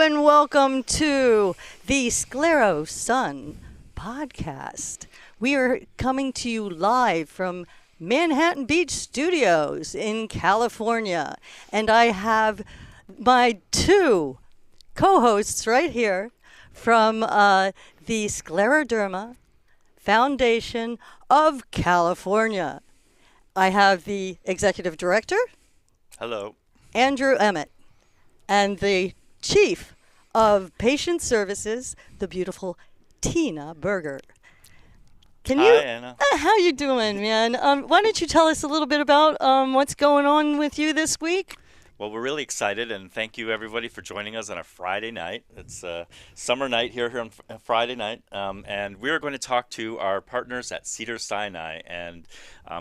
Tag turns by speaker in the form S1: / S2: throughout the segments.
S1: and welcome to the Sclero-Sun podcast. We are coming to you live from Manhattan Beach Studios in California. And I have my two co-hosts right here from the Scleroderma Foundation of California. I have the executive director.
S2: Hello.
S1: Andrew Emmett, and the Chief of Patient Services, the beautiful Tina Berger. Can you?
S2: Hi, Anna.
S1: How you doing, man? Why don't you tell us a little bit about what's going on with you this week?
S2: Well, we're really excited, and thank you, everybody, for joining us on a Friday night. It's a summer night here on Friday night, and we are going to talk to our partners at Cedars Sinai, and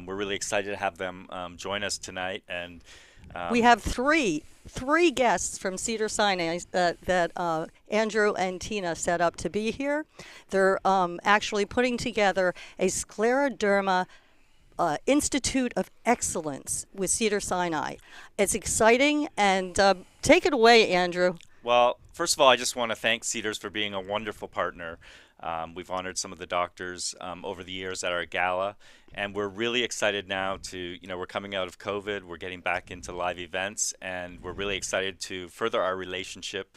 S2: we're really excited to have them join us tonight. And
S1: we have three guests from Cedars Sinai that Andrew and Tina set up to be here. They're actually putting together a Scleroderma Institute of Excellence with Cedars Sinai. It's exciting, and take it away, Andrew.
S2: Well, first of all, I just want to thank Cedars for being a wonderful partner. We've honored some of the doctors over the years at our gala, and we're really excited now to, we're coming out of COVID, we're getting back into live events, and we're really excited to further our relationship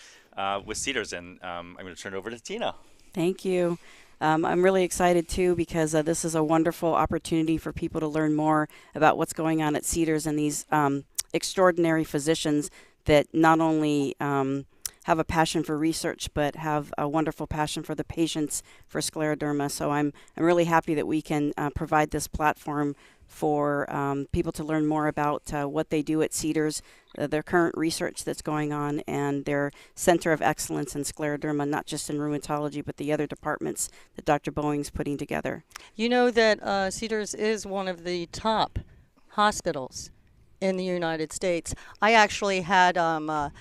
S2: with Cedars. And I'm going to turn it over to Tina.
S3: Thank you. I'm really excited, too, because this is a wonderful opportunity for people to learn more about what's going on at Cedars and these extraordinary physicians that not only have a passion for research, but have a wonderful passion for the patients for scleroderma. So I'm really happy that we can provide this platform for people to learn more about what they do at Cedars, their current research that's going on, and their Center of Excellence in Scleroderma, not just in rheumatology, but the other departments that Dr. Bowen's putting together.
S1: You know that Cedars is one of the top hospitals in the United States. I actually had a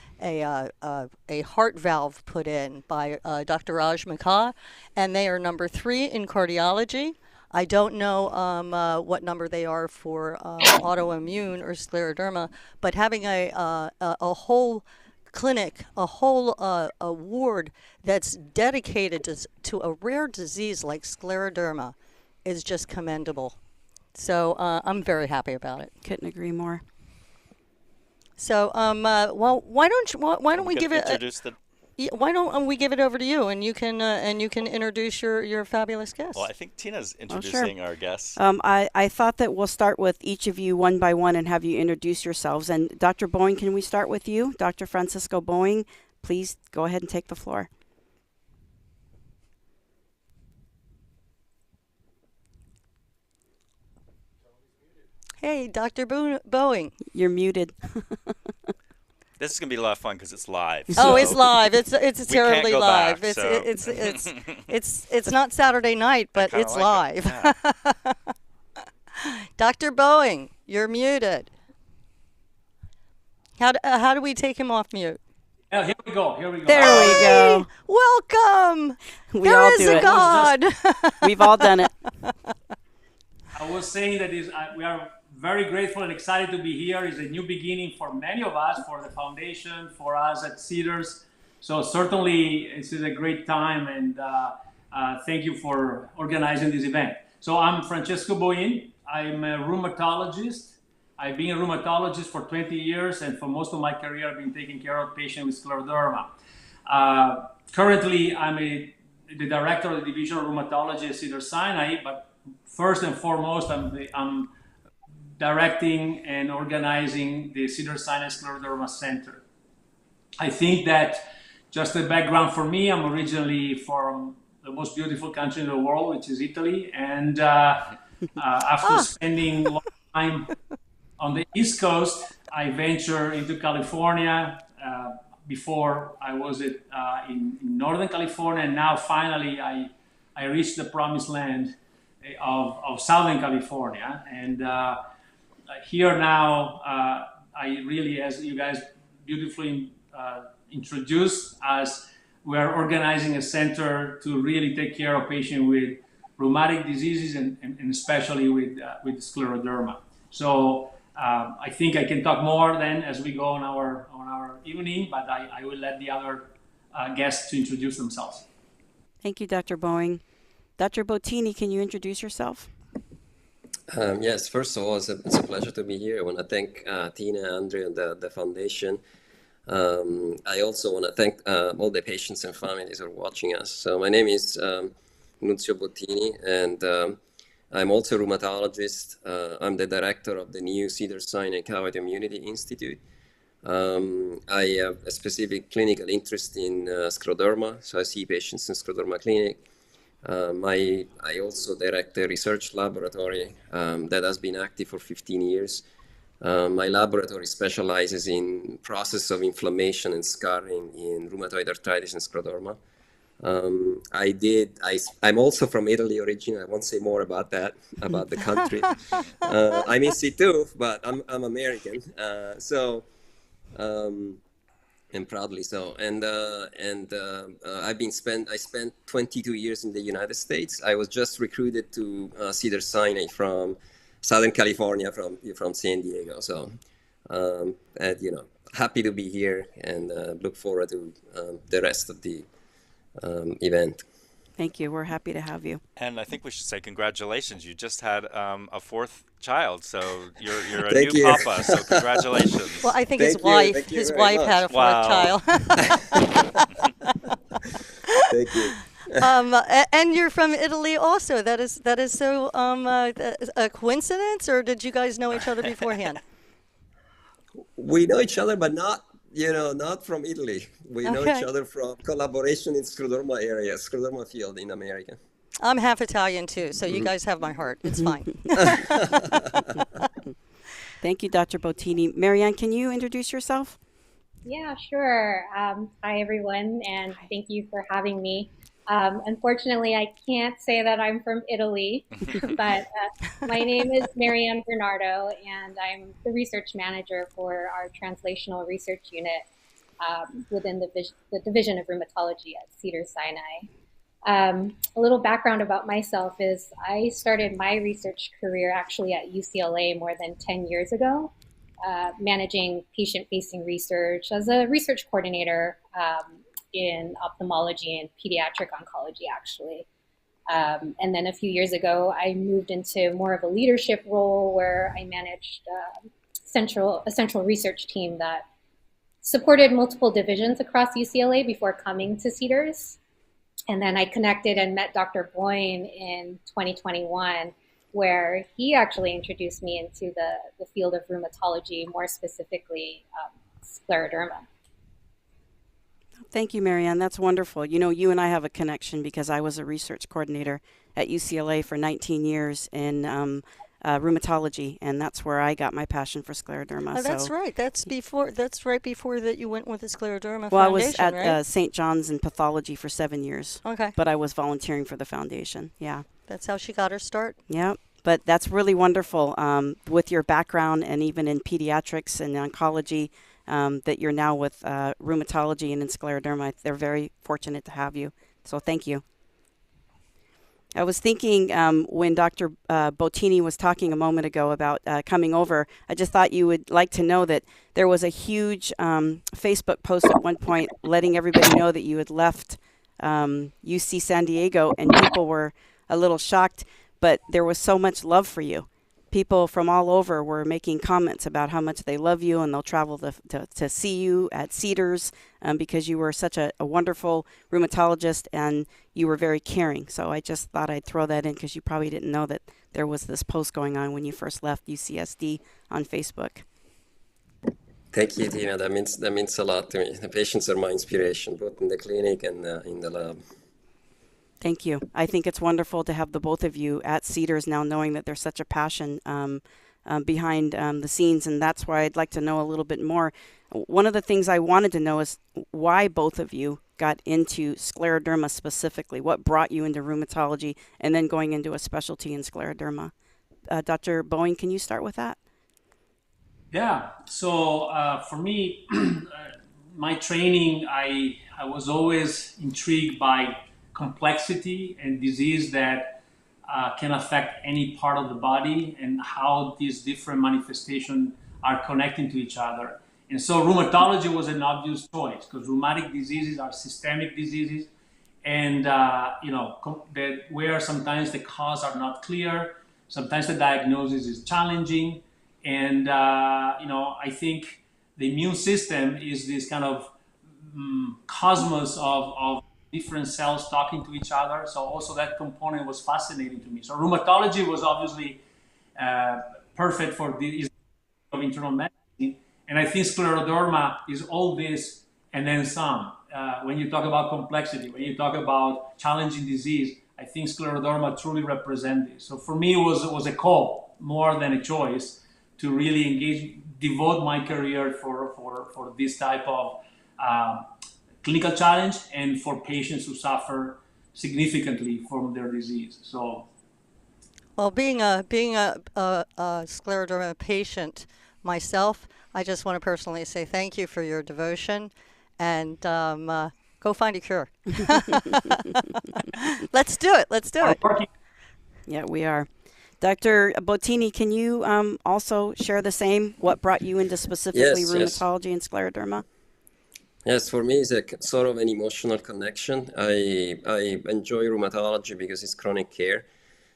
S1: heart valve put in by Dr. Raj Makha, and they are number 3 in cardiology. I don't know what number they are for autoimmune or scleroderma, but having a whole clinic, a whole a ward that's dedicated to a rare disease like scleroderma is just commendable. So I'm very happy about it.
S3: Couldn't agree more.
S1: So, well, why don't we give it? Why don't we give it over to you, and you can introduce your fabulous guest.
S2: Well, I think Tina's introducing our guests.
S3: I thought that we'll start with each of you one by one and have you introduce yourselves. And Dr. Boin, can we start with you? Dr. Francesco Boin, please go ahead and take the floor.
S1: Hey, Dr. Bowien.
S3: You're muted.
S2: This is gonna be a lot of fun because it's live.
S1: Oh, it's live. It's terribly live.
S2: Back,
S1: it's not Saturday night, but it's
S2: like
S1: live. Yeah. Dr. Bowien, you're muted. How do we take him off mute?
S4: Here we go.
S3: There we go.
S1: Welcome.
S3: We all do it.
S1: God.
S3: We've all done it.
S4: I was saying that we are very grateful and excited to be here. It's a new beginning for many of us, for the foundation, for us at Cedars. So certainly this is a great time, and thank you for organizing this event. So I'm Francesco Boin. I'm a rheumatologist. I've been a rheumatologist for 20 years, and for most of my career, I've been taking care of patients with scleroderma. Currently, I'm the director of the Division of Rheumatology at Cedars Sinai, but first and foremost, I'm directing and organizing the Cedars Sinai Scleroderma Center. I think that just a background for me, I'm originally from the most beautiful country in the world, which is Italy. And after spending a long time on the East Coast, I ventured into California. Before I was in Northern California, and now finally I reached the promised land of Southern California. And here now, I really, as you guys beautifully introduced us, we are organizing a center to really take care of patients with rheumatic diseases and especially with scleroderma. So I think I can talk more then as we go on our evening, but I will let the other guests to introduce themselves.
S3: Thank you, Dr. Boin. Dr. Bottini, can you introduce yourself?
S5: Yes, first of all, it's a pleasure to be here. I want to thank Tina, Andre, and the foundation. I also want to thank all the patients and families who are watching us. So my name is Nunzio Bottini, and I'm also a rheumatologist. I'm the director of the new Cedars Sinai Autoimmune Institute. I have a specific clinical interest in scleroderma, so I see patients in scleroderma clinic. I also direct a research laboratory that has been active for 15 years. My laboratory specializes in process of inflammation and scarring in rheumatoid arthritis and scleroderma. I'm also from Italy originally. I won't say more about that, about the country. I miss it too, but I'm American. And proudly so. And I spent 22 years in the United States. I was just recruited to Cedars Sinai from Southern California, from San Diego. So, happy to be here and look forward to the rest of the event.
S3: Thank you. We're happy to have you.
S2: And I think we should say congratulations. You just had a fourth child, so you're a
S5: Thank
S2: new
S5: you.
S2: papa. So congratulations.
S1: Well, I think
S5: Thank
S1: his
S5: you
S1: wife
S5: very
S1: had a fourth
S2: Wow.
S1: child.
S5: Thank you.
S1: And you're from Italy also. That is so a coincidence, or did you guys know each other beforehand?
S5: We know each other, but not from Italy. We know
S1: Okay.
S5: each other from collaboration in scleroderma area, scleroderma field in America.
S1: I'm half Italian too, so you guys have my heart. It's fine.
S3: Thank you, Dr. Bottini. Marianne, can you introduce yourself?
S6: Yeah, sure. Hi, everyone, and thank you for having me. Unfortunately, I can't say that I'm from Italy, but my name is Marianne Bernardo, and I'm the research manager for our translational research unit within the Division of Rheumatology at Cedars Sinai. A little background about myself is I started my research career actually at UCLA more than 10 years ago, managing patient-facing research as a research coordinator in ophthalmology and pediatric oncology, actually. And then a few years ago, I moved into more of a leadership role where I managed a central research team that supported multiple divisions across UCLA before coming to Cedars. And then I connected and met Dr. Boin in 2021, where he actually introduced me into the field of rheumatology, more specifically scleroderma.
S3: Thank you, Marianne. That's wonderful. You know, you and I have a connection because I was a research coordinator at UCLA for 19 years in rheumatology, and that's where I got my passion for scleroderma.
S1: Oh, that's right. That's right before that you went with the Scleroderma
S3: Well, I
S1: Foundation,
S3: was at
S1: right?
S3: St. John's in pathology for 7 years.
S1: Okay.
S3: But I was volunteering for the foundation. Yeah.
S1: That's how she got her start.
S3: Yeah. But that's really wonderful with your background and even in pediatrics and oncology that you're now with rheumatology and in scleroderma. They're very fortunate to have you. So thank you. I was thinking when Dr. Bottini was talking a moment ago about coming over, I just thought you would like to know that there was a huge Facebook post at one point letting everybody know that you had left UC San Diego, and people were a little shocked, but there was so much love for you. People from all over were making comments about how much they love you, and they'll travel to see you at Cedars because you were such a wonderful rheumatologist and you were very caring. So I just thought I'd throw that in because you probably didn't know that there was this post going on when you first left UCSD on Facebook.
S5: Thank you, Tina. That means a lot to me. The patients are my inspiration, both in the clinic and in the lab.
S3: Thank you. I think it's wonderful to have the both of you at Cedars now, knowing that there's such a passion behind the scenes, and that's why I'd like to know a little bit more. One of the things I wanted to know is why both of you got into scleroderma specifically. What brought you into rheumatology and then going into a specialty in scleroderma? Dr. Bowen, can you start with that?
S4: Yeah. So for me, my training, I was always intrigued by complexity and disease that can affect any part of the body and how these different manifestations are connecting to each other. And so rheumatology was an obvious choice because rheumatic diseases are systemic diseases, and that where sometimes the cause are not clear, sometimes the diagnosis is challenging, and I think the immune system is this kind of cosmos of different cells talking to each other. So also that component was fascinating to me. So rheumatology was obviously perfect for the of internal medicine. And I think scleroderma is all this and then some. When you talk about complexity, when you talk about challenging disease, I think scleroderma truly represents this. So for me, it was a call more than a choice to really engage, devote my career for this type of clinical challenge and for patients who suffer significantly from their disease. So,
S1: Well, being a scleroderma patient myself, I just want to personally say thank you for your devotion, and go find a cure. Let's do it. Let's do it.
S3: Yeah, we are. Dr. Bottini, can you also share the same? What brought you into specifically
S5: Yes,
S3: rheumatology and scleroderma?
S5: Yes, for me, it's a sort of an emotional connection. I enjoy rheumatology because it's chronic care.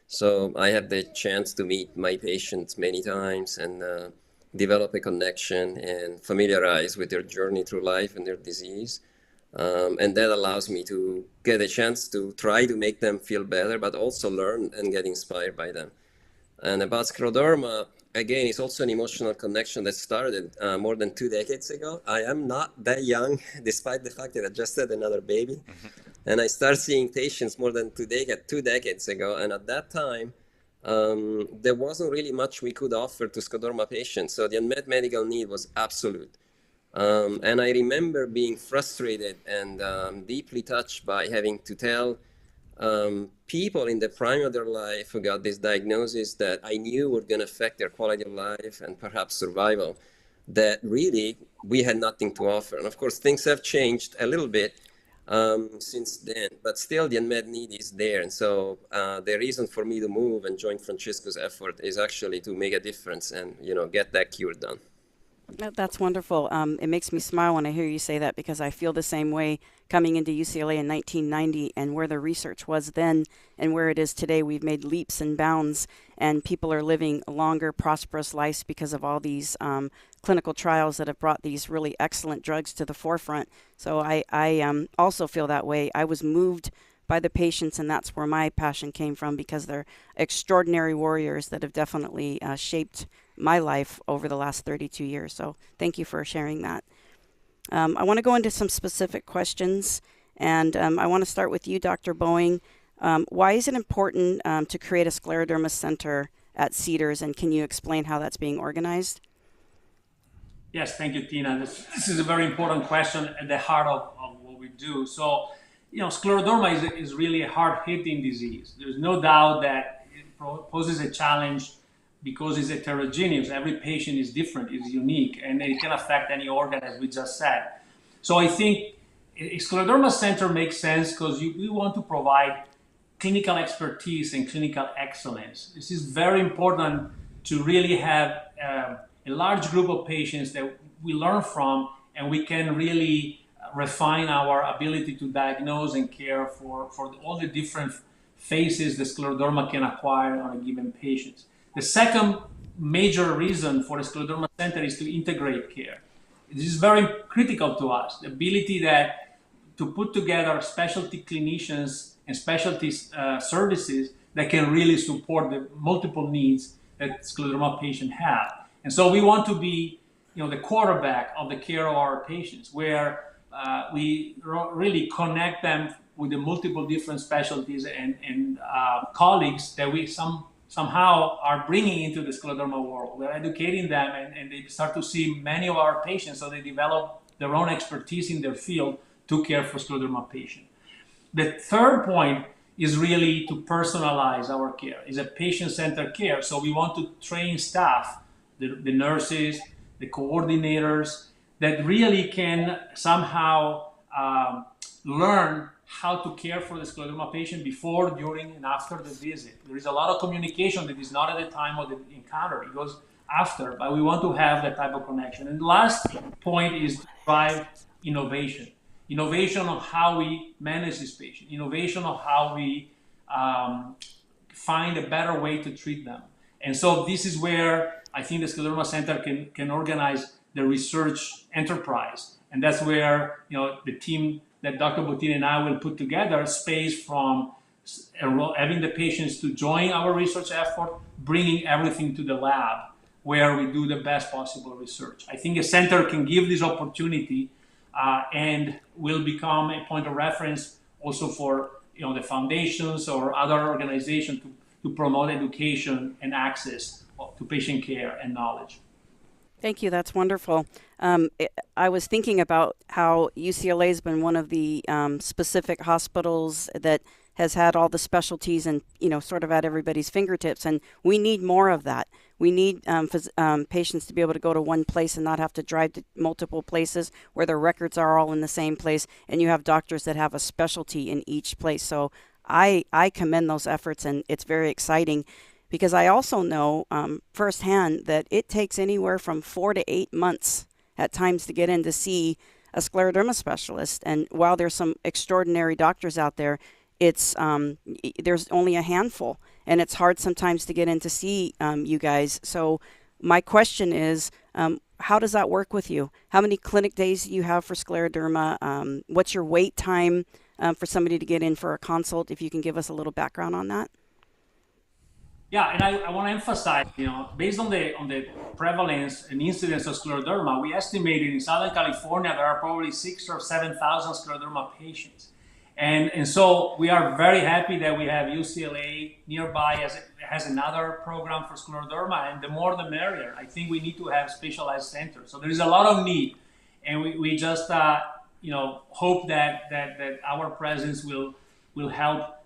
S5: So I have the chance to meet my patients many times and develop a connection and familiarize with their journey through life and their disease. And that allows me to get a chance to try to make them feel better, but also learn and get inspired by them. And about scleroderma, again, it's also an emotional connection that started more than 2 decades ago. I am not that young, despite the fact that I just had another baby. And I started seeing patients more than 2 decades ago. And at that time, there wasn't really much we could offer to scleroderma patients. So the unmet medical need was absolute. And I remember being frustrated and deeply touched by having to tell people in the prime of their life who got this diagnosis that I knew were going to affect their quality of life and perhaps survival, that really we had nothing to offer. And of course, things have changed a little bit since then, but still the unmet need is there. And so the reason for me to move and join Francesco's effort is actually to make a difference and, get that cure done.
S3: That's wonderful. It makes me smile when I hear you say that because I feel the same way coming into UCLA in 1990 and where the research was then and where it is today. We've made leaps and bounds and people are living longer, prosperous lives because of all these clinical trials that have brought these really excellent drugs to the forefront. So I also feel that way. I was moved by the patients, and that's where my passion came from because they're extraordinary warriors that have definitely shaped my life over the last 32 years. So thank you for sharing that. I want to go into some specific questions, and I want to start with you, Dr. Bowien. Why is it important to create a scleroderma center at Cedars, and can you explain how that's being organized?
S4: Yes, thank you, Tina. This is a very important question at the heart of what we do. So, scleroderma is really a hard-hitting disease. There's no doubt that it poses a challenge because it's heterogeneous. Every patient is different, is unique, and it can affect any organ, as we just said. So I think a scleroderma center makes sense because we want to provide clinical expertise and clinical excellence. This is very important to really have a large group of patients that we learn from, and we can really refine our ability to diagnose and care for all the different phases the scleroderma can acquire on a given patient. The second major reason for a scleroderma center is to integrate care. This is very critical to us, the ability to put together specialty clinicians and specialty services that can really support the multiple needs that scleroderma patients have. And so we want to be the quarterback of the care of our patients, where we really connect them with the multiple different specialties and colleagues that we somehow are bringing into the scleroderma world. We're educating them and they start to see many of our patients, so they develop their own expertise in their field to care for scleroderma patients. The third point is really to personalize our care. It's a patient-centered care, so we want to train staff, the nurses, the coordinators, that really can somehow learn how to care for the scleroderma patient before, during, and after the visit. There is a lot of communication that is not at the time of the encounter. It goes after, but we want to have that type of connection. And the last point is to drive innovation. Innovation on how we manage this patient, innovation on how we find a better way to treat them. And so this is where I think the Scleroderma Center can organize the research enterprise. And that's where, the team that Dr. Bottini and I will put together space from having the patients to join our research effort, bringing everything to the lab where we do the best possible research. I think a center can give this opportunity and will become a point of reference also for the foundations or other organizations to promote education and access to patient care and knowledge.
S3: Thank you. That's wonderful. I was thinking about how UCLA has been one of the specific hospitals that has had all the specialties and, sort of at everybody's fingertips. And we need more of that. We need patients to be able to go to one place and not have to drive to multiple places where their records are all in the same place. And you have doctors that have a specialty in each place. So I commend those efforts, and it's very exciting. Because I also know firsthand that it takes anywhere from 4 to 8 months at times to get in to see a scleroderma specialist. And while there's some extraordinary doctors out there, it's there's only a handful, and it's hard sometimes to get in to see you guys. So my question is, how does that work with you? How many clinic days do you have for scleroderma? What's your wait time for somebody to get in for a consult? If you can give us a little background on that.
S4: Yeah, and I want to emphasize, based on the prevalence and incidence of scleroderma, we estimated in Southern California there are probably 6,000 or 7,000 scleroderma patients, and so we are very happy that we have UCLA nearby has another program for scleroderma, and the more the merrier. I think we need to have specialized centers. So there is a lot of need, and we just hope that our presence will help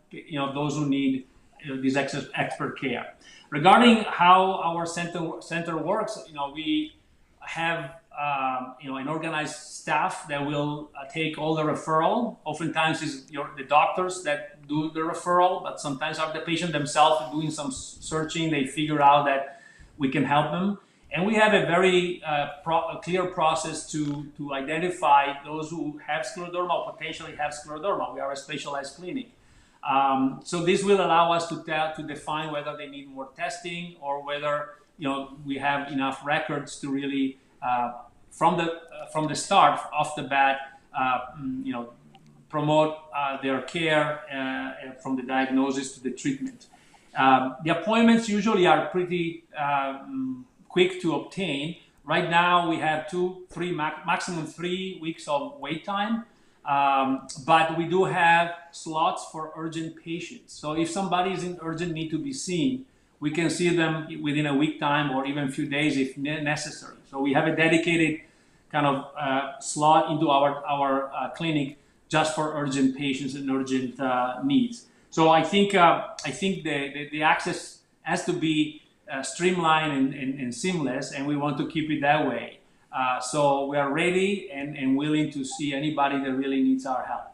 S4: those who need this expert care. Regarding how our center works, we have an organized staff that will take all the referral. Oftentimes it's the doctors that do the referral, but sometimes are the patient themselves doing some searching. They figure out that we can help them. And we have a very clear process to identify those who have scleroderma or potentially have scleroderma. We are a specialized clinic. So this will allow us to define whether they need more testing or whether we have enough records to really from the start off the bat promote their care from the diagnosis to the treatment. The appointments usually are pretty quick to obtain. Right now we have maximum 3 weeks of wait time. But we do have slots for urgent patients. So if somebody is in urgent need to be seen, we can see them within a week time or even a few days if necessary. So we have a dedicated kind of slot into our clinic just for urgent patients and urgent needs. So I think the access has to be streamlined and seamless, and we want to keep it that way. So we are ready and willing to see anybody that really needs our help.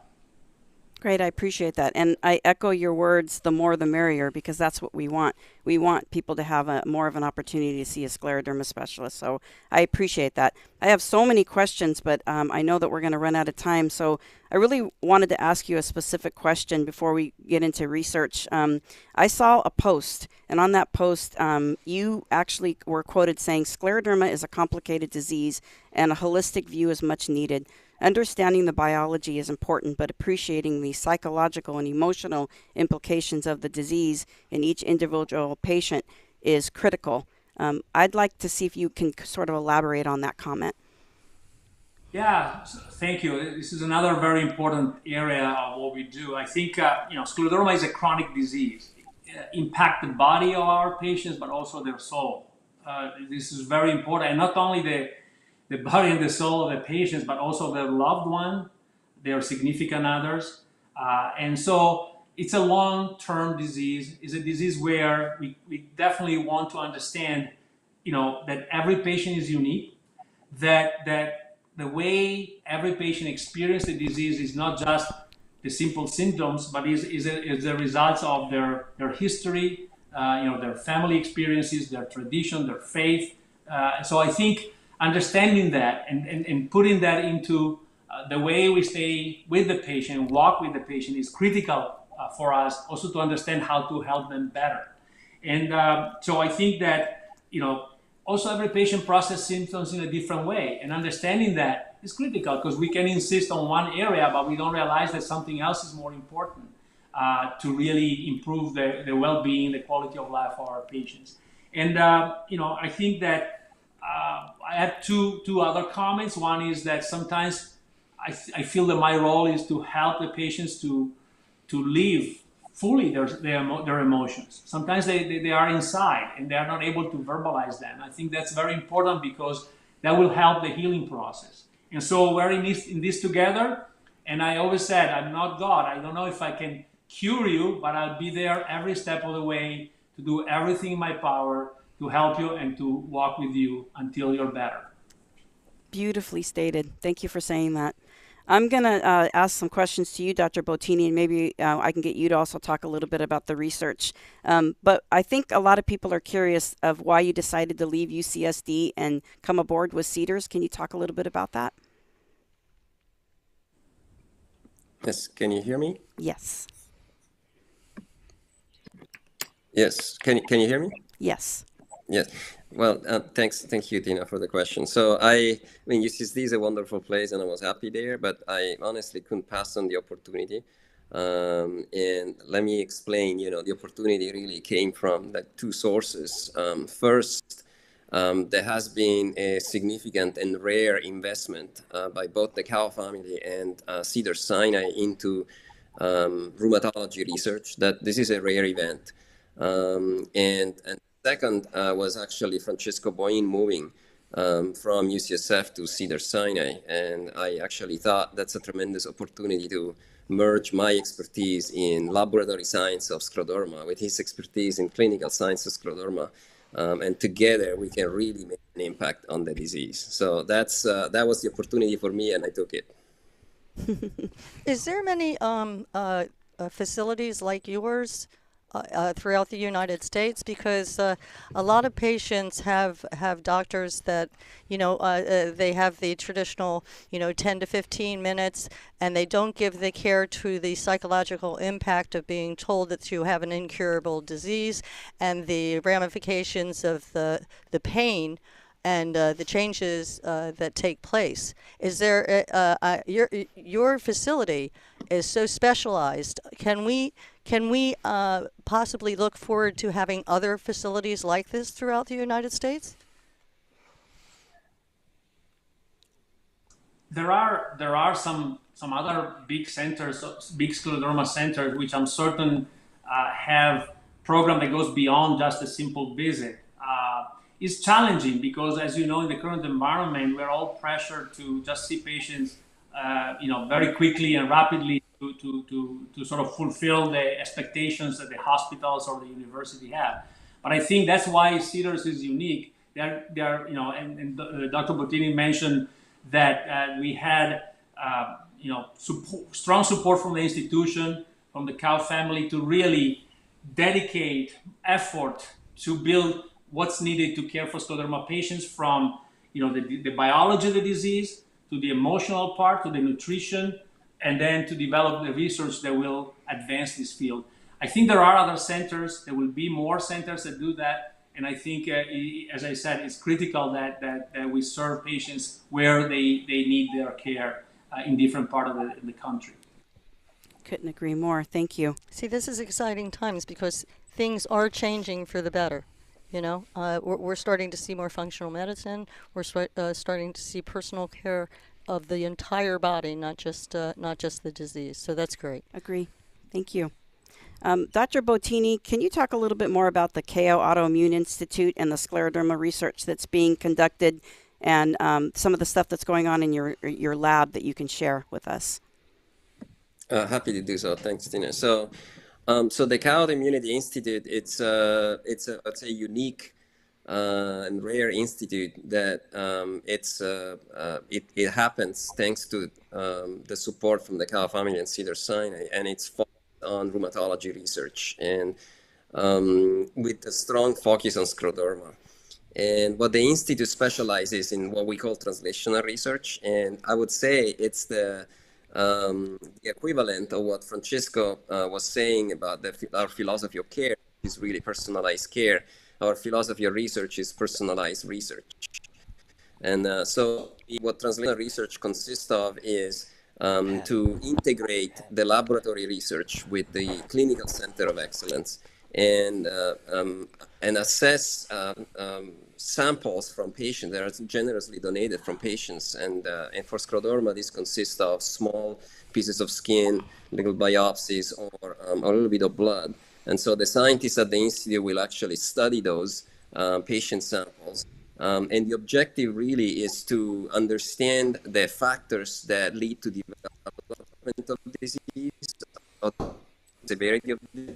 S3: Great, I appreciate that. And I echo your words, the more the merrier, because that's what we want. We want people to have more of an opportunity to see a scleroderma specialist. So I appreciate that. I have so many questions, but I know that we're going to run out of time. So I really wanted to ask you a specific question before we get into research. I saw a post, and on that post, you actually were quoted saying, "Scleroderma is a complicated disease, and a holistic view is much needed. Understanding the biology is important, but appreciating the psychological and emotional implications of the disease in each individual patient is critical." I'd like to see if you can sort of elaborate on that comment.
S4: Yeah, thank you. This is another very important area of what we do. I think scleroderma is a chronic disease. It impacts the body of our patients, but also their soul. This is very important, and not only the body and the soul of the patients, but also their loved one, their significant others. And so it's a long-term disease. It's a disease where we definitely want to understand, that every patient is unique, that the way every patient experiences the disease is not just the simple symptoms, but is the results of their history, their family experiences, their tradition, their faith, So I think understanding that and putting that into the way we stay with the patient, walk with the patient is critical for us also to understand how to help them better. And so I think that, also every patient processes symptoms in a different way, and understanding that is critical because we can insist on one area, but we don't realize that something else is more important to really improve the well-being, the quality of life for our patients. And, I think that I have two other comments. One is that sometimes I feel that my role is to help the patients to live fully their emotions. Sometimes they are inside and they are not able to verbalize them. I think that's very important because that will help the healing process. And so we're in this together. And I always said, I'm not God. I don't know if I can cure you, but I'll be there every step of the way to do everything in my power to help you and to walk with you until you're better.
S3: Beautifully stated. Thank you for saying that. I'm going to ask some questions to you, Dr. Bottini, and maybe I can get you to also talk a little bit about the research. But I think a lot of people are curious of why you decided to leave UCSD and come aboard with Cedars. Can you talk a little bit about that?
S5: Yes, can you hear me?
S3: Yes.
S5: Yes, can you hear me?
S3: Yes.
S5: Yes. Well, thank you, Tina, for the question. So I mean, UCSD is a wonderful place, and I was happy there, but I honestly couldn't pass on the opportunity. And let me explain. The opportunity really came from two sources. First, there has been a significant and rare investment by both the Cow family and Cedars Sinai into rheumatology research. That this is a rare event, and second was actually Francesco Boin moving from UCSF to Cedars Sinai. And I actually thought that's a tremendous opportunity to merge my expertise in laboratory science of scleroderma with his expertise in clinical science of scleroderma. And together we can really make an impact on the disease. So that was the opportunity for me, and I took it.
S1: Is there many facilities like yours throughout the United States? Because a lot of patients have doctors that, they have the traditional, 10 to 15 minutes, and they don't give the care to the psychological impact of being told that you have an incurable disease and the ramifications of the pain and the changes that take place. Is there your facility is so specialized? Can we possibly look forward to having other facilities like this throughout the United States?
S4: There are some other big centers, big scleroderma centers, which I'm certain have program that goes beyond just a simple visit. It's challenging because, as you know, in the current environment, we're all pressured to just see patients, very quickly and rapidly to sort of fulfill the expectations that the hospitals or the university have. But I think that's why Cedars is unique. They're and Dr. Bottini mentioned that we had, strong support from the institution, from the Cow family to really dedicate effort to build what's needed to care for scleroderma patients, from the biology of the disease to the emotional part to the nutrition, and then to develop the research that will advance this field. I think there are other centers. There will be more centers that do that, and I think, as I said, it's critical that we serve patients where they need their care in different parts of the country.
S3: Couldn't agree more. Thank you.
S1: See, this is exciting times because things are changing for the better. We're starting to see more functional medicine. We're starting to see personal care of the entire body, not just the disease. So that's great.
S3: Agree. Thank you. Dr. Bottini, can you talk a little bit more about the KO Autoimmune Institute and the scleroderma research that's being conducted, and some of the stuff that's going on in your lab that you can share with us?
S5: Happy to do so. Thanks, Tina. So the Cow Autoimmunity Institute, it's a unique and rare institute that it happens thanks to the support from the Cow family and Cedars Sinai, and it's focused on rheumatology research and with a strong focus on scleroderma. And what the Institute specializes in what we call translational research. And I would say it's the equivalent of what Francesco was saying about our philosophy of care is really personalized care. Our philosophy of research is personalized research. And so what translational research consists of is to integrate the laboratory research with the clinical center of excellence and assess samples from patients that are generously donated from patients. And for scleroderma, this consists of small pieces of skin, little biopsies, or a little bit of blood. And so the scientists at the Institute will actually study those patient samples. And the objective really is to understand the factors that lead to development of disease, of severity of disease,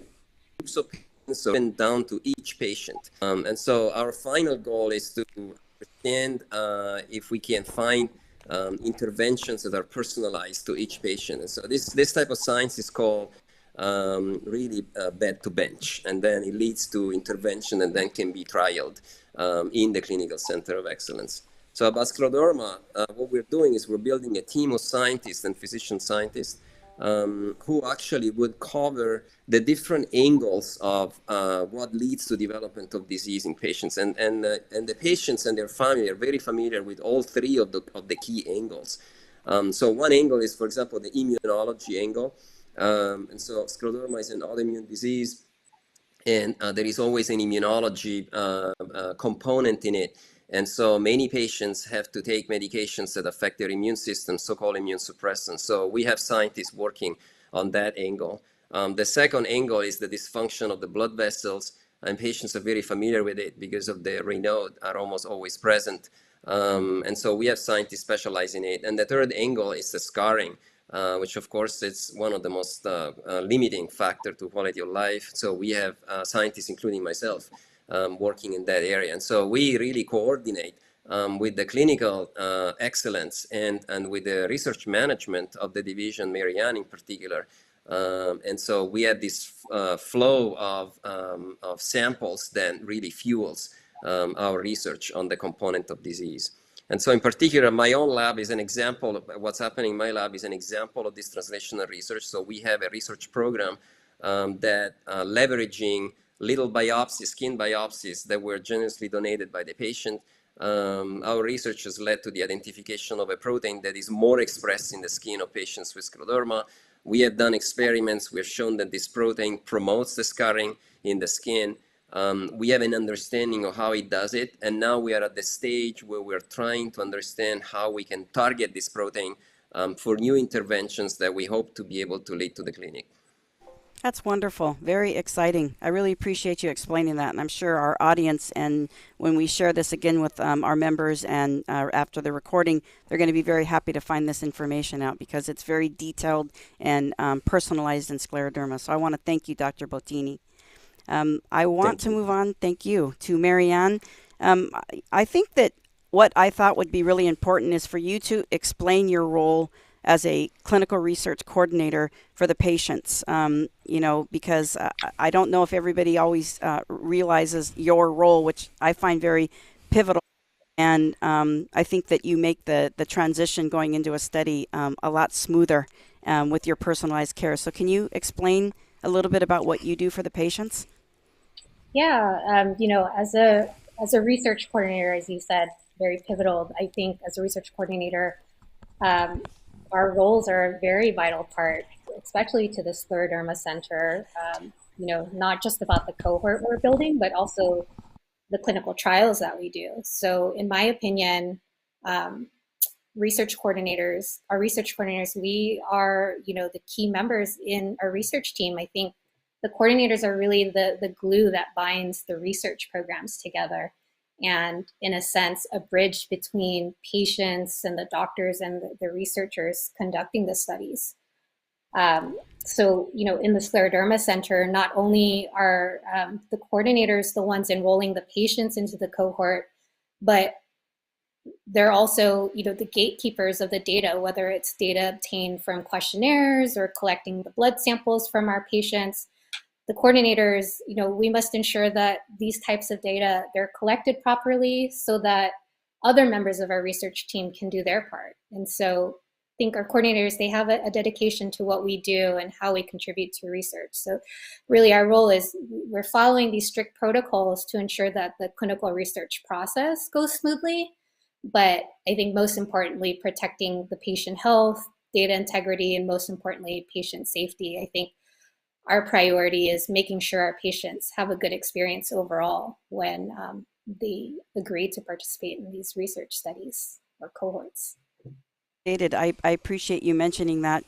S5: so even down to each patient. And so our final goal is to understand if we can find interventions that are personalized to each patient. And so this type of science is called really bed to bench, and then it leads to intervention and then can be trialed in the clinical center of excellence. So about scleroderma, what we're doing is we're building a team of scientists and physician scientists who actually would cover the different angles of what leads to development of disease in patients. And the patients and their family are very familiar with all three of the key angles. So one angle is, for example, the immunology angle. And so scleroderma is an autoimmune disease, and there is always an immunology component in it. And so many patients have to take medications that affect their immune system, so-called immune suppressants. So we have scientists working on that angle. The second angle is the dysfunction of the blood vessels, and patients are very familiar with it because of the Raynaud are almost always present. And so we have scientists specializing in it. And the third angle is the scarring, which of course is one of the most limiting factor to quality of life. So we have scientists, including myself, working in that area. And so we really coordinate with the clinical excellence and with the research management of the division, Marianne in particular. And so we have this flow of samples that really fuels our research on the component of disease. And so in particular, my own lab is an example of what's happening in my lab is an example of this translational research. So we have a research program that leveraging little biopsies, skin biopsies that were generously donated by the patient. Our research has led to the identification of a protein that is more expressed in the skin of patients with scleroderma. We have done experiments. We have shown that this protein promotes the scarring in the skin. We have an understanding of how it does it, and now we are at the stage where we're trying to understand how we can target this protein for new interventions that we hope to be able to lead to the clinic.
S3: That's wonderful. Very exciting. I really appreciate you explaining that. And I'm sure our audience, and when we share this again with our members and after the recording, they're going to be very happy to find this information out because it's very detailed and personalized in scleroderma. So I want to thank you, Dr. Bottini. I want to move on, thank you, to Marianne. I think that what I thought would be really important is for you to explain your role as a clinical research coordinator for the patients, because I don't know if everybody always realizes your role, which I find very pivotal. And I think that you make the transition going into a study a lot smoother with your personalized care. So can you explain a little bit about what you do for the patients?
S6: Yeah, as a research coordinator, as you said, very pivotal. I think as a research coordinator, our roles are a very vital part, especially to the Scleroderma Center, not just about the cohort we're building, but also the clinical trials that we do. So in my opinion, our research coordinators, we are, the key members in our research team. I think the coordinators are really the glue that binds the research programs together. And in a sense, a bridge between patients and the doctors and the researchers conducting the studies. So, in the Scleroderma Center, not only are the coordinators the ones enrolling the patients into the cohort, but they're also, the gatekeepers of the data, whether it's data obtained from questionnaires or collecting the blood samples from our patients. the coordinators, we must ensure that these types of data, they're collected properly so that other members of our research team can do their part. And so I think our coordinators, they have a dedication to what we do and how we contribute to research. So really our role is we're following these strict protocols to ensure that the clinical research process goes smoothly. But I think most importantly, protecting the patient health, data integrity, and most importantly, patient safety. I think our priority is making sure our patients have a good experience overall when they agree to participate in these research studies or cohorts.
S3: I appreciate you mentioning that.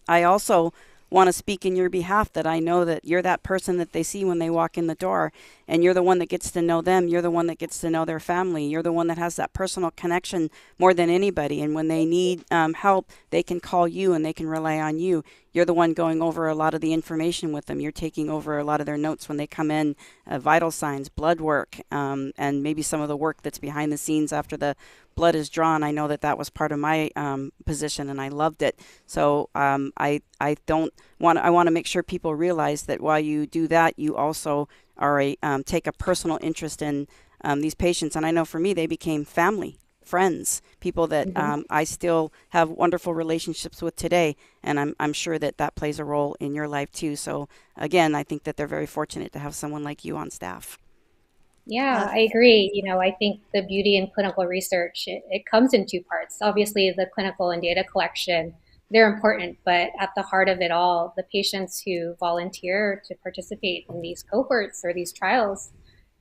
S3: I also want to speak in your behalf that I know that you're that person that they see when they walk in the door, and you're the one that gets to know them. You're the one that gets to know their family. You're the one that has that personal connection more than anybody. And when they need help, they can call you and they can rely on you. You're the one going over a lot of the information with them. You're taking over a lot of their notes when they come in, vital signs, blood work, and maybe some of the work that's behind the scenes after the blood is drawn. I know that that was part of my position, and I loved it. So I want to make sure people realize that while you do that, you also are take a personal interest in these patients. And I know for me, they became family, friends, people that I still have wonderful relationships with today. And I'm sure that that plays a role in your life too. So again, I think that they're very fortunate to have someone like you on staff.
S6: Yeah, I agree. I think the beauty in clinical research, it comes in two parts. Obviously, the clinical and data collection, they're important, but at the heart of it all, the patients who volunteer to participate in these cohorts or these trials,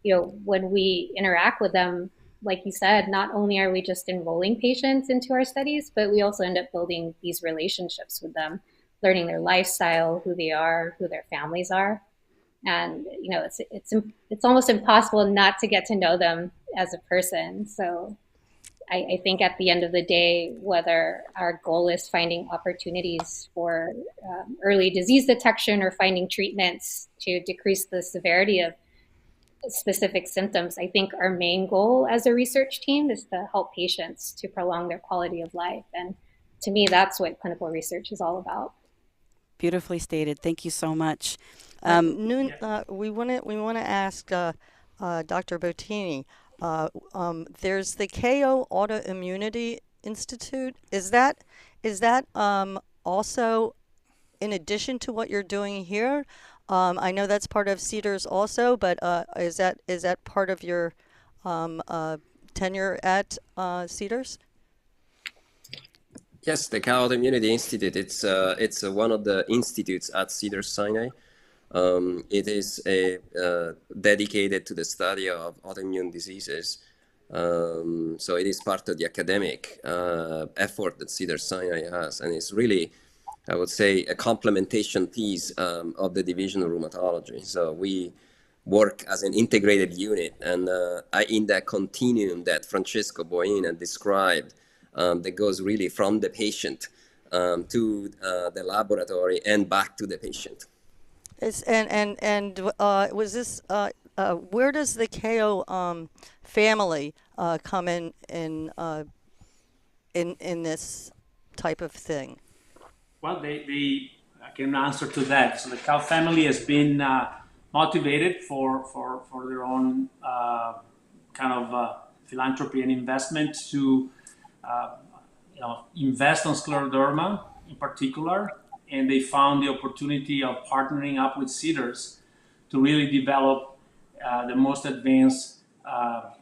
S6: when we interact with them, like you said, not only are we just enrolling patients into our studies, but we also end up building these relationships with them, learning their lifestyle, who they are, who their families are. And it's almost impossible not to get to know them as a person. So I think at the end of the day, whether our goal is finding opportunities for early disease detection or finding treatments to decrease the severity of specific symptoms, I think our main goal as a research team is to help patients to prolong their quality of life. And to me, that's what clinical research is all about.
S3: Beautifully stated. Thank you so much.
S1: We want to ask Dr. Bottini. There's the KO Autoimmunity Institute. Is that also in addition to what you're doing here? I know that's part of Cedars also, but is that part of your tenure at Cedars?
S5: Yes, the Autoimmunity Institute. It's one of the institutes at Cedars Sinai. It is dedicated to the study of autoimmune diseases. So it is part of the academic effort that Cedars Sinai has, and it's really, I would say, a complementation piece of the Division of Rheumatology. So we work as an integrated unit, and in that continuum that Francesco Boin had described, that goes really from the patient to the laboratory and back to the patient.
S1: Was this where does the KO family come in this type of thing?
S4: Well, I can answer to that. So the Cow family has been motivated for their own kind of philanthropy and investment to invest on scleroderma in particular, and they found the opportunity of partnering up with Cedars to really develop the most advanced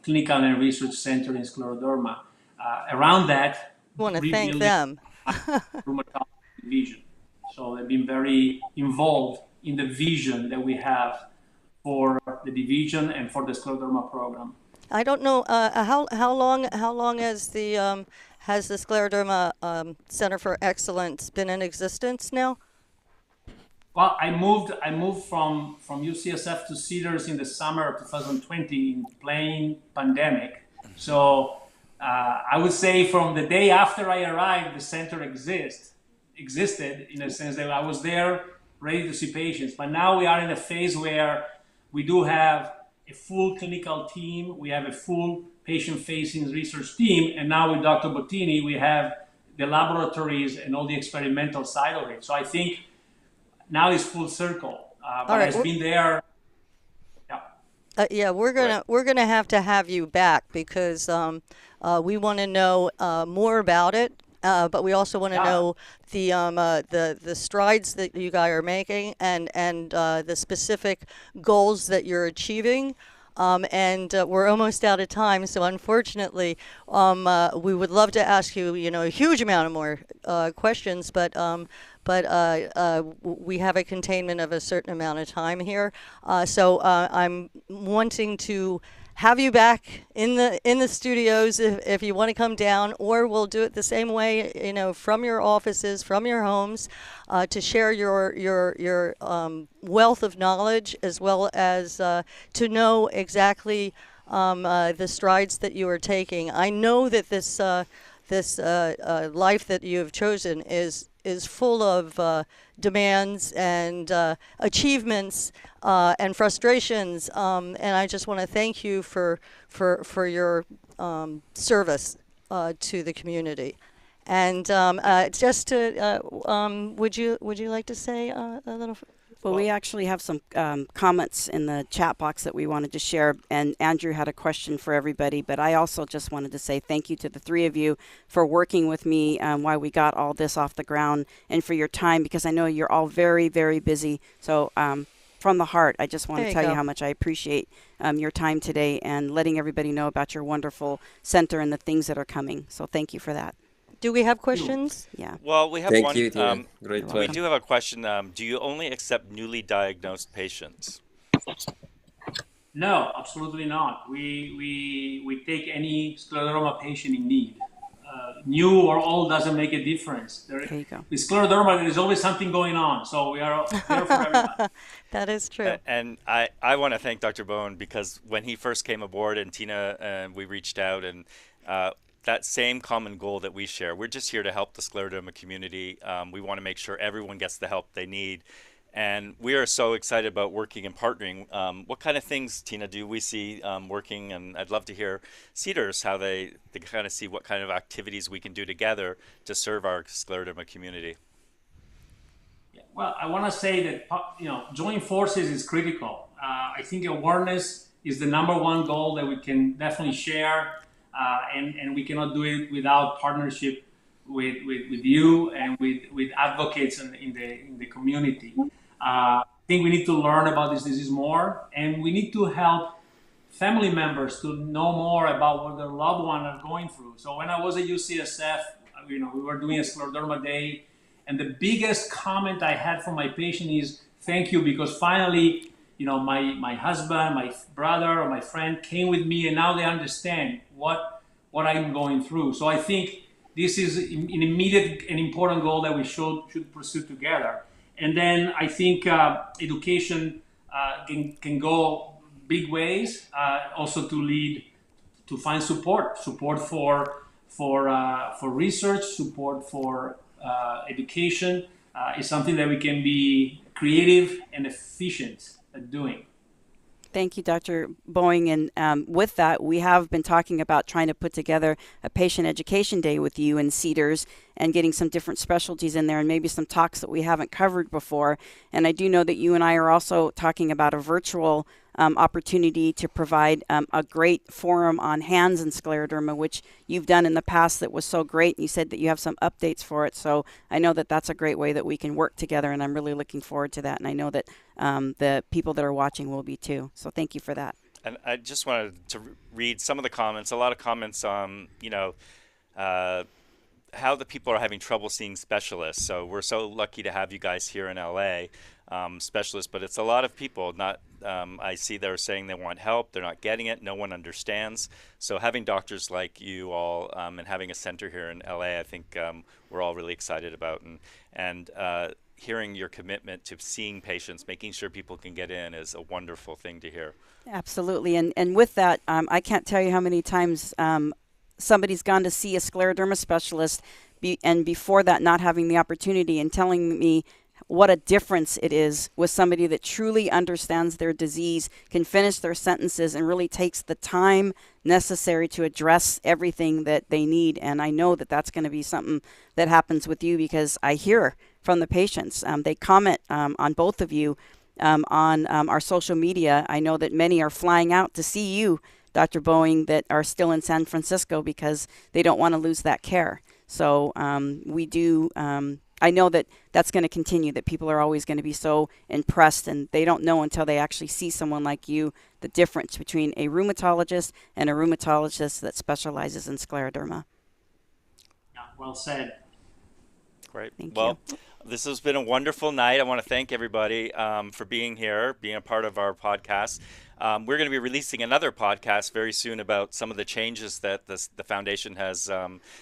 S4: clinical and research center in scleroderma. Around that,
S1: I want to thank them.
S4: Rheumatology division. So they've been very involved in the vision that we have for the division and for the scleroderma program.
S1: I don't know how long has the Scleroderma Center for Excellence been in existence now?
S4: Well, I moved from UCSF to Cedars in the summer of 2020 in plain pandemic. So I would say from the day after I arrived, the center existed in a sense that I was there ready to see patients. But now we are in a phase where we do have a full clinical team, we have a full patient-facing research team, and now with Dr. Bottini, we have the laboratories and all the experimental side of it. So I think now it's full circle. But
S1: right.
S4: I've been there. Yeah.
S1: Yeah, we're gonna have you back because we want to know more about it, but we also want to
S4: Yeah.
S1: know the strides that you guys are making and the specific goals that you're achieving. And we're almost out of time, so unfortunately, we would love to ask you, a huge amount of more questions, but we have a containment of a certain amount of time here. So I'm wanting to have you back in the studios if you want to come down, or we'll do it the same way, from your offices, from your homes, to share your wealth of knowledge, as well as to know exactly the strides that you are taking. I know that this life that you have chosen is full of demands and achievements and frustrations, and I just want to thank you for your service to the community. And just to, would you like to say a little?
S3: Well, we actually have some comments in the chat box that we wanted to share, and Andrew had a question for everybody, but I also just wanted to say thank you to the three of you for working with me while we got all this off the ground, and for your time, because I know you're all very, very busy. So from the heart, I just want to tell you how much I appreciate your time today and letting everybody know about your wonderful center and the things that are coming. So thank you for that.
S1: Do we have questions?
S3: Yeah.
S2: Well, we have
S5: Thank
S2: one.
S5: you, Tina. Great
S2: We
S5: question.
S2: do have a question. Do you only accept newly diagnosed patients?
S4: No, absolutely not. We take any scleroderma patient in need. New or old doesn't make a difference.
S3: There you go.
S4: With scleroderma, there is always something going on, so we are there for everyone.
S1: That is true.
S2: And I want to thank Dr. Bowen, because when he first came aboard and Tina and we reached out, and that same common goal that we share. We're just here to help the scleroderma community. We want to make sure everyone gets the help they need. And we are so excited about working and partnering. What kind of things, Tina, do we see working? And I'd love to hear Cedars, how they kind of see what kind of activities we can do together to serve our scleroderma community.
S4: Yeah, well, I want to say that, joining forces is critical. I think awareness is the #1 goal that we can definitely share. And we cannot do it without partnership with you and with advocates in the community. I think we need to learn about this disease more, and we need to help family members to know more about what their loved ones are going through. So when I was at UCSF, we were doing a scleroderma day, and the biggest comment I had from my patient is, "Thank you, because finally, my husband, my brother, or my friend came with me, and now they understand what I'm going through." So I think this is an immediate and important goal that we should pursue together. And then I think education can go big ways, also to lead to find support for research, support for education is something that we can be creative and efficient at doing.
S3: Thank you, Dr. Boing. And with that, we have been talking about trying to put together a patient education day with you in Cedars and getting some different specialties in there and maybe some talks that we haven't covered before. And I do know that you and I are also talking about a virtual opportunity to provide a great forum on hands and scleroderma, which you've done in the past that was so great. You said that you have some updates for it. So I know that that's a great way that we can work together, and I'm really looking forward to that. And I know that the people that are watching will be too. So thank you for that.
S2: And I just wanted to read some of the comments, a lot of comments on, how the people are having trouble seeing specialists. So we're so lucky to have you guys here in LA, specialists, but it's a lot of people. I see they're saying they want help, they're not getting it, no one understands. So having doctors like you all and having a center here in LA, I think we're all really excited about. And hearing your commitment to seeing patients, making sure people can get in, is a wonderful thing to hear.
S3: Absolutely. And with that, I can't tell you how many times somebody's gone to see a scleroderma specialist and before that not having the opportunity, and telling me what a difference it is with somebody that truly understands their disease, can finish their sentences, and really takes the time necessary to address everything that they need. And I know that that's going to be something that happens with you, because I hear from the patients. They comment on both of you on our social media. I know that many are flying out to see you, Dr. Boeing, that are still in San Francisco because they don't want to lose that care. So we do. I know that that's going to continue, that people are always going to be so impressed, and they don't know until they actually see someone like you the difference between a rheumatologist and a rheumatologist that specializes in scleroderma.
S4: Yeah, well said.
S2: Great.
S3: Thank
S2: well,
S3: you.
S2: This has been a wonderful night. I want to thank everybody for being here, being a part of our podcast. We're going to be releasing another podcast very soon about some of the changes that the foundation has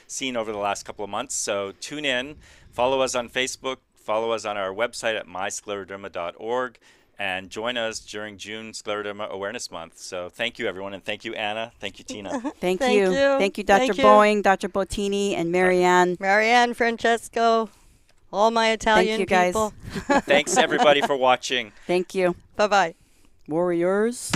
S2: seen over the last couple of months. So tune in, follow us on Facebook, follow us on our website at myscleroderma.org, and join us during June Scleroderma Awareness Month. So thank you, everyone, and thank you, Anna. Thank you, Tina.
S3: Thank
S1: Thank
S3: you.
S1: you.
S3: Thank you, Dr.
S1: Thank you.
S3: Boeing, Dr. Bottini, and Marianne.
S1: Marianne, Francesco, all my Italian
S3: you, guys.
S1: people.
S2: Thanks, everybody, for watching.
S3: Thank you.
S1: Bye-bye.
S3: Warriors.